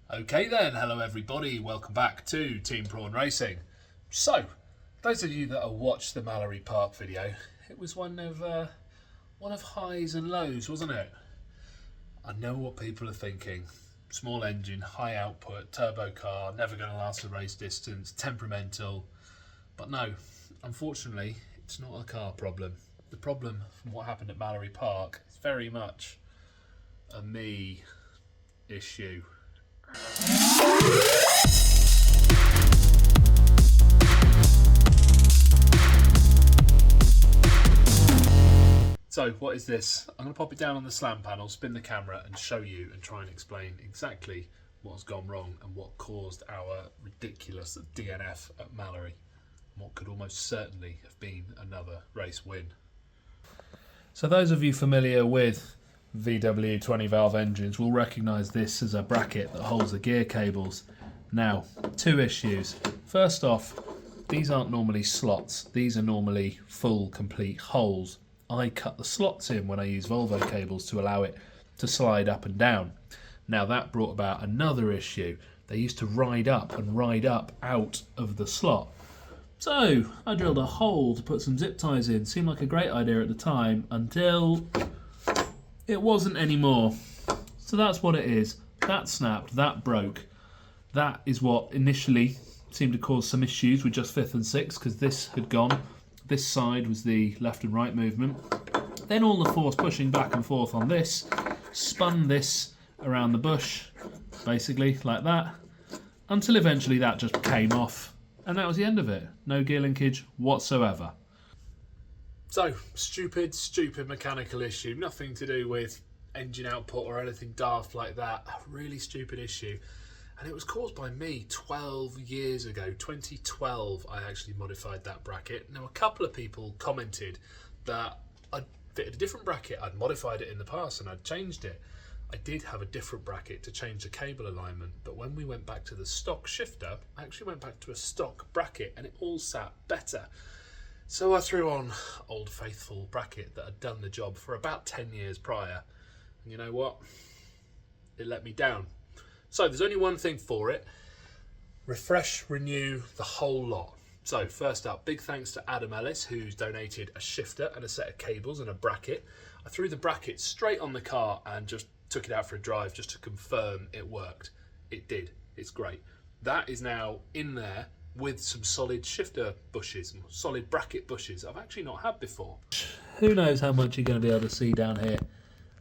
Okay then, hello everybody, welcome back to Team Prawn Racing. So, those of you that have watched the Mallory Park video, it was one of highs and lows, wasn't it? I know what people are thinking. Small engine, high output, turbo car, never going to last a race distance, temperamental. But no, unfortunately, it's not a car problem. The problem from what happened at Mallory Park is very much a me issue. So what is this? I'm going to pop it down on the slam panel, spin the camera and show you and try and explain exactly what's gone wrong and what caused our ridiculous DNF at Mallory. What could almost certainly have been another race win. So those of you familiar with VW 20 valve engines will recognise this as a bracket that holds the gear cables. Now, two issues. First off, these aren't normally slots. These are normally full, complete holes. I cut the slots in when I use Volvo cables to allow it to slide up and down. Now that brought about another issue. They used to ride up and ride up out of the slot. So I drilled a hole to put some zip ties in. Seemed like a great idea at the time until it wasn't anymore. So that's what it is. That snapped, that broke. That is what initially seemed to cause some issues with just 5th and 6th because this had gone. This side was the left and right movement. Then all the force pushing back and forth on this spun this around the bush, basically like that, until eventually that just came off. And that was the end of it. No gear linkage whatsoever. So, stupid mechanical issue. Nothing to do with engine output or anything daft like that. A really stupid issue. And it was caused by me 12 years ago. 2012, I actually modified that bracket. Now, a couple of people commented that I'd fitted a different bracket. I'd modified it in the past and I'd changed it. I did have a different bracket to change the cable alignment, but when we went back to the stock shifter, I actually went back to a stock bracket and it all sat better. So I threw on Old Faithful bracket that had done the job for about 10 years prior. And you know what? It let me down. So there's only one thing for it. Refresh, renew the whole lot. So first up, big thanks to Adam Ellis, who's donated a shifter and a set of cables and a bracket. I threw the bracket straight on the car and just took it out for a drive just to confirm it worked. It did. It's great. That is now in there with some solid shifter bushes, solid bracket bushes I've actually not had before. Who knows how much you're going to be able to see down here.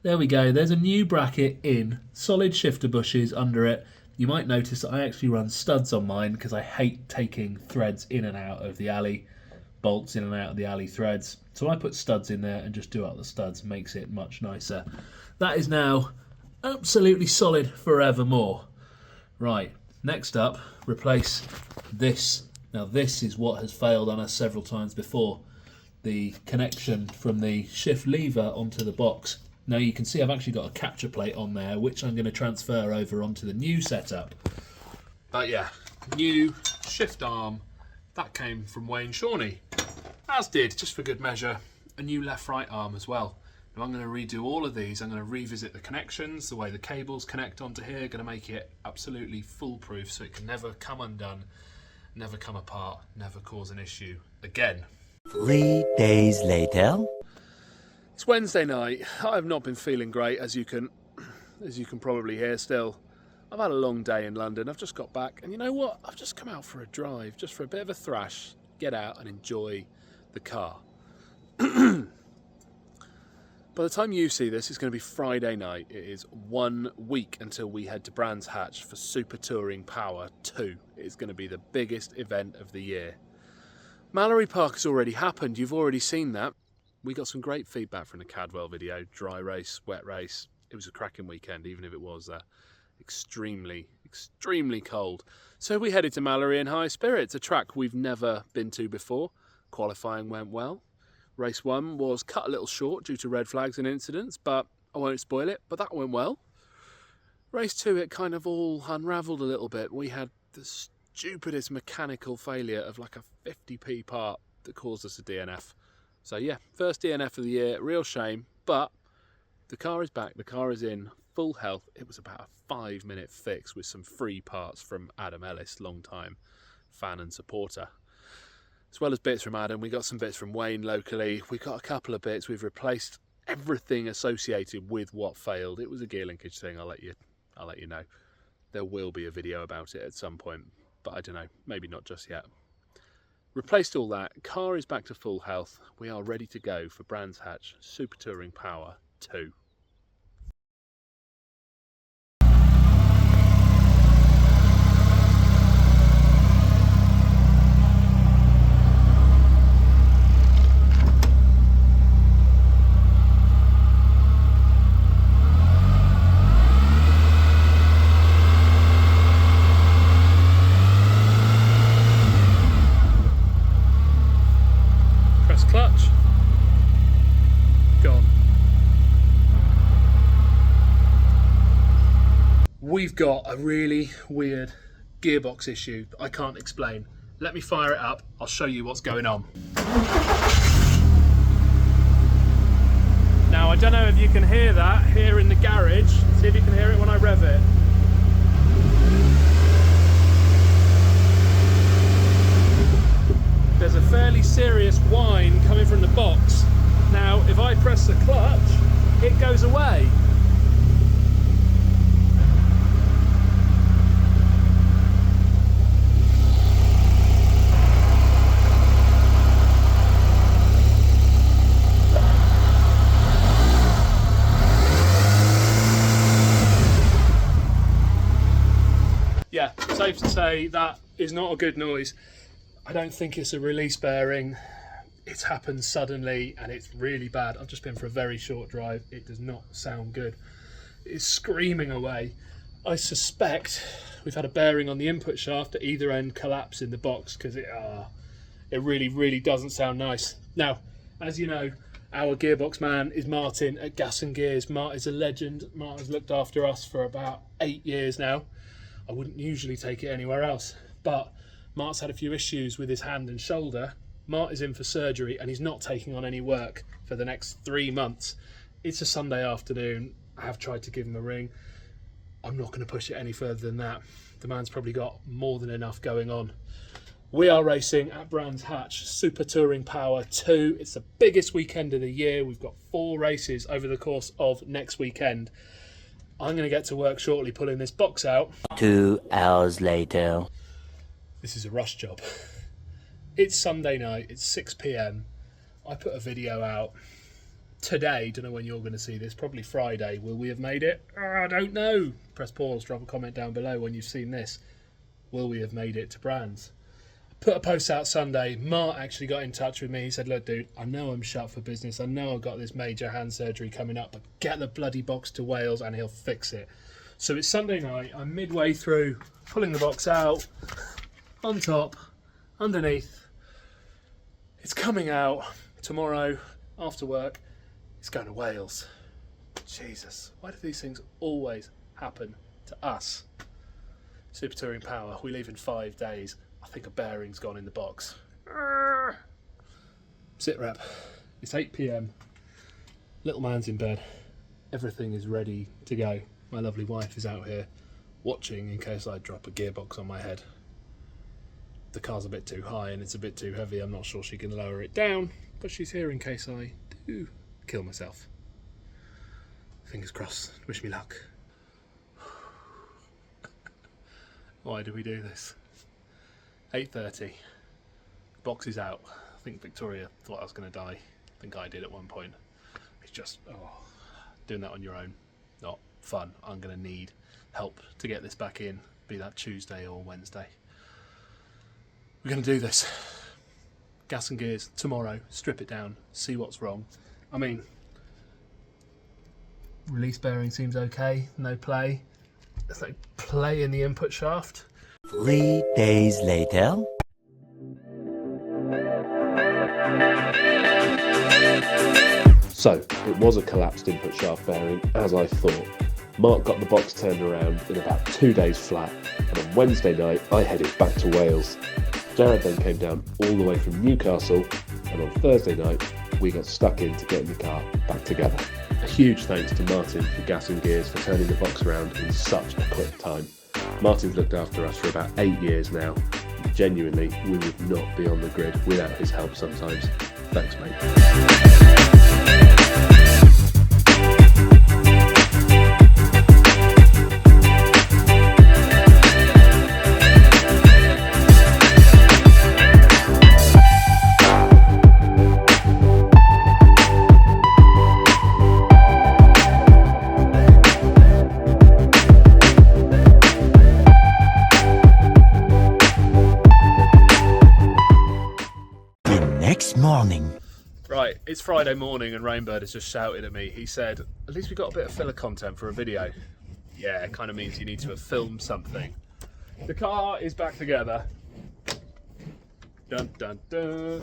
There we go, there's a new bracket in, solid shifter bushes under it. You might notice that I actually run studs on mine because I hate taking threads in and out of the alley, bolts in and out of the alley threads. So I put studs in there and just do out the studs, makes it much nicer. That is now absolutely solid forevermore. Right, next up, replace this. Now this is what has failed on us several times before. The connection from the shift lever onto the box. Now you can see I've actually got a capture plate on there, which I'm going to transfer over onto the new setup. But yeah, new shift arm, that came from Wayne Shawnee. As did, just for good measure, a new left-right arm as well. Now I'm going to redo all of these. I'm going to revisit the connections, the way the cables connect onto here, going to make it absolutely foolproof so it can never come undone, never come apart, never cause an issue again. 3 days later. It's Wednesday night. I've not been feeling great, as you can probably hear still. I've had a long day in London. I've just got back, and you know what? I've just come out for a drive, just for a bit of a thrash, get out and enjoy the car. By the time you see this, it's going to be Friday night. It is 1 week until we head to Brands Hatch for Super Touring Power 2. It's going to be the biggest event of the year. Mallory Park has already happened. You've already seen that. We got some great feedback from the Cadwell video. Dry race, wet race. It was a cracking weekend, even if it was extremely cold. So we headed to Mallory in high spirits, a track we've never been to before. Qualifying went well. Race 1 was cut a little short due to red flags and incidents, but I won't spoil it, but that went well. Race 2, it kind of all unravelled a little bit. We had the stupidest mechanical failure of like a 50p part that caused us a DNF. So yeah, first DNF of the year, real shame, but the car is back, the car is in full health. It was about a 5-minute fix with some free parts from Adam Ellis, long-time fan and supporter. As well as bits from Adam, we got some bits from Wayne locally. We got a couple of bits. We've replaced everything associated with what failed. It was a gear linkage thing. I'll let you know. There will be a video about it at some point, but I don't know, maybe not just yet. Replaced all that. Car is back to full health. We are ready to go for Brands Hatch Super Touring Power 2. Clutch, gone. We've got a really weird gearbox issue I can't explain. Let me fire it up, I'll show you what's going on. Now I don't know if you can hear that here in the garage. See if you can hear it when I rev it. There's a fairly serious whine coming from the box. Now, if I press the clutch, it goes away. Yeah, safe to say that is not a good noise. I don't think it's a release bearing. It's happened suddenly and it's really bad. I've just been for a very short drive. It does not sound good. It's screaming away. I suspect we've had a bearing on the input shaft at either end collapse in the box because it really doesn't sound nice. Now, as you know, our gearbox man is Martin at Gas and Gears. Mart is a legend. Mart has looked after us for about 8 years now. I wouldn't usually take it anywhere else, but Mart's had a few issues with his hand and shoulder. Mart is in for surgery and he's not taking on any work for the next 3 months. It's a Sunday afternoon. I have tried to give him a ring. I'm not going to push it any further than that. The man's probably got more than enough going on. We are racing at Brands Hatch Super Touring Power 2. It's the biggest weekend of the year. We've got 4 races over the course of next weekend. I'm going to get to work shortly pulling this box out. 2 hours later. This is a rush job. It's Sunday night, it's 6 PM. I put a video out today, don't know when you're going to see this, probably Friday. Will we have made it? I don't know. Press pause, drop a comment down below when you've seen this. Will we have made it to Brands? I put a post out Sunday. Mart actually got in touch with me. He said, look dude, I know I'm shut for business. I know I've got this major hand surgery coming up, but get the bloody box to Wales and he'll fix it. So it's Sunday night, I'm midway through pulling the box out. On top, underneath, it's coming out tomorrow after work. It's going to Wales. Jesus, why do these things always happen to us? Super Touring Power, we leave in 5 days. I think a bearing's gone in the box. Sit rep, it's 8 PM. Little man's in bed. Everything is ready to go. My lovely wife is out here watching in case I drop a gearbox on my head. The car's a bit too high and it's a bit too heavy. I'm not sure she can lower it down, but she's here in case I do kill myself. Fingers crossed. Wish me luck. Why do we do this? 8:30. Box is out. I think Victoria thought I was going to die. I think I did at one point. It's just, doing that on your own, not fun. I'm going to need help to get this back in, be that Tuesday or Wednesday. We're going to do this. Gas and Gears tomorrow, strip it down, see what's wrong. I mean, release bearing seems okay, no play. There's no play in the input shaft. 3 days later. So, it was a collapsed input shaft bearing, as I thought. Mark got the box turned around in about 2 days flat, and on Wednesday night I headed back to Wales. Jared then came down all the way from Newcastle, and on Thursday night we got stuck into getting the car back together. A huge thanks to Martin for Gas and Gears for turning the box around in such a quick time. Martin's looked after us for about 8 years now. Genuinely, we would not be on the grid without his help sometimes. Thanks, mate. Next morning. Right, it's Friday morning and Rainbird has just shouted at me. He said, at least we got a bit of filler content for a video. Yeah, it kind of means you need to have filmed something. The car is back together. Dun dun dun.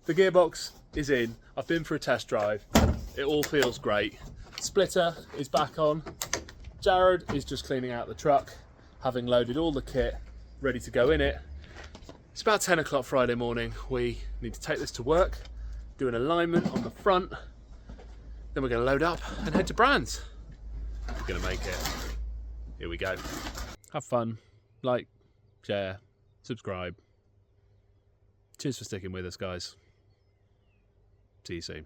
The gearbox is in. I've been for a test drive. It all feels great. Splitter is back on. Jared is just cleaning out the truck, having loaded all the kit, ready to go in it. It's about 10 o'clock Friday morning. We need to take this to work, do an alignment on the front, then we're going to load up and head to Brands. We're going to make it. Here we go. Have fun, like, share, subscribe. Cheers for sticking with us, guys. See you soon.